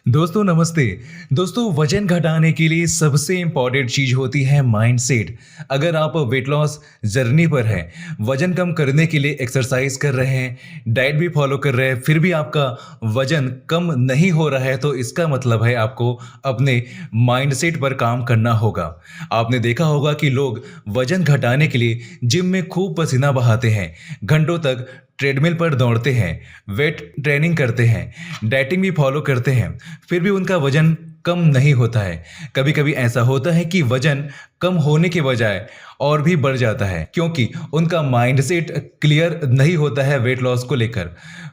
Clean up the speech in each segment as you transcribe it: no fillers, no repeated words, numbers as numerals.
दोस्तों नमस्ते। दोस्तों वजन घटाने के लिए सबसे इम्पॉर्टेंट चीज़ होती है माइंडसेट। अगर आप वेट लॉस जर्नी पर हैं, वजन कम करने के लिए एक्सरसाइज कर रहे हैं, डाइट भी फॉलो कर रहे हैं, फिर भी आपका वजन कम नहीं हो रहा है, तो इसका मतलब है आपको अपने माइंडसेट पर काम करना होगा। आपने देखा होगा कि लोग वजन घटाने के लिए जिम में खूब पसीना बहाते हैं, घंटों तक ट्रेडमिल पर दौड़ते हैं, वेट ट्रेनिंग करते हैं, डाइटिंग भी फॉलो करते हैं, फिर भी उनका वजन कम नहीं होता है। कभी-कभी ऐसा होता है कि वजन कम होने के बजाय और भी बढ़ जाता है, क्योंकि उनका माइंडसेट क्लियर नहीं होता है वेट लॉस को लेकर।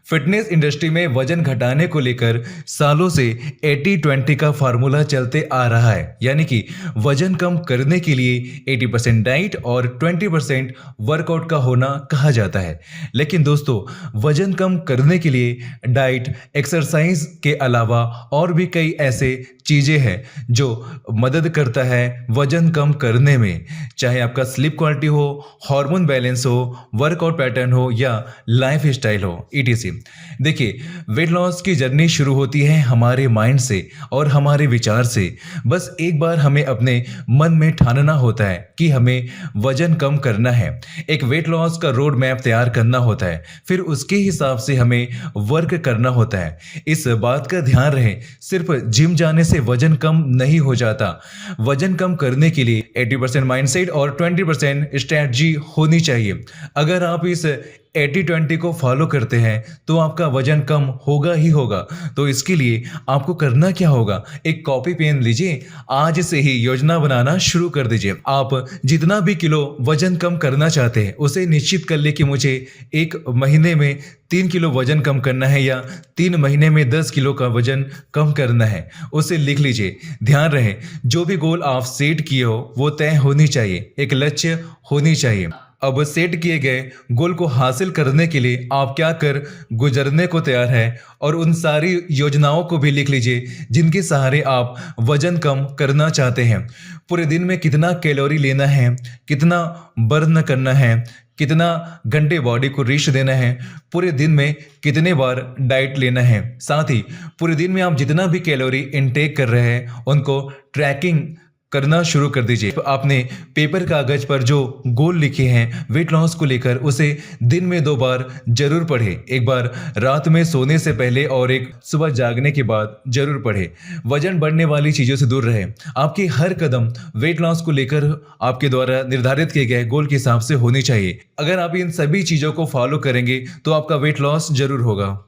फिटनेस इंडस्ट्री में वजन घटाने को लेकर सालों से 80-20 का फार्मूला चलते आ रहा है, यानी कि वजन कम करने के लिए 80% डाइट और 20% वर्कआउट का होना कहा जाता है। लेकिन दोस्तों, वजन कम करने के लिए डाइट, एक्सरसाइज के अलावा और भी कई ऐसे चीज़ें हैं जो मदद करता है वजन कम करने में। चाहे आपका स्लीप क्वालिटी हो, हार्मोन बैलेंस हो, वर्कआउट पैटर्न हो या लाइफ स्टाइल हो, ईटीसी। देखिए, वेट लॉस की जर्नी शुरू होती है हमारे माइंड से और हमारे विचार से। बस एक बार हमें अपने मन में ठानना होता है कि हमें वजन कम करना है। एक वेट लॉस का रोड मैप तैयार करना होता है, फिर उसके हिसाब से हमें वर्क करना होता है। इस बात का ध्यान रहे, सिर्फ जिम जाने से वजन कम नहीं हो जाता। वजन कम करने के लिए 80% माइंडसेट और 20% स्ट्रैटेजी होनी चाहिए। अगर आप इस 80-20 को फॉलो करते हैं तो आपका वजन कम होगा ही होगा। तो इसके लिए आपको करना क्या होगा, एक कॉपी पेन लीजिए, आज से ही योजना बनाना शुरू कर दीजिए। आप जितना भी किलो वजन कम करना चाहते हैं उसे निश्चित कर ले कि मुझे 1 महीने में 3 किलो वजन कम करना है या 3 महीने में 10 किलो का वजन कम करना है, उसे लिख लीजिए। ध्यान रहे, जो भी गोल आप सेट किए हो वो तय होनी चाहिए, एक लक्ष्य होनी चाहिए। अब सेट किए गए गोल को हासिल करने के लिए आप क्या कर गुजरने को तैयार है, और उन सारी योजनाओं को भी लिख लीजिए जिनके सहारे आप वजन कम करना चाहते हैं। पूरे दिन में कितना कैलोरी लेना है, कितना बर्न करना है, कितना घंटे बॉडी को रेस्ट देना है, पूरे दिन में कितने बार डाइट लेना है। साथ ही पूरे दिन में आप जितना भी कैलोरी इनटेक कर रहे हैं उनको ट्रैकिंग करना शुरू कर दीजिए। तो आपने पेपर कागज पर जो गोल लिखे हैं वेट लॉस को लेकर, उसे दिन में 2 बार जरूर पढ़े। एक बार रात में सोने से पहले और एक सुबह जागने के बाद जरूर पढ़े। वजन बढ़ने वाली चीज़ों से दूर रहे। आपकी हर कदम वेट लॉस को लेकर आपके द्वारा निर्धारित किए गए गोल के हिसाब से होनी चाहिए। अगर आप इन सभी चीज़ों को फॉलो करेंगे तो आपका वेट लॉस जरूर होगा।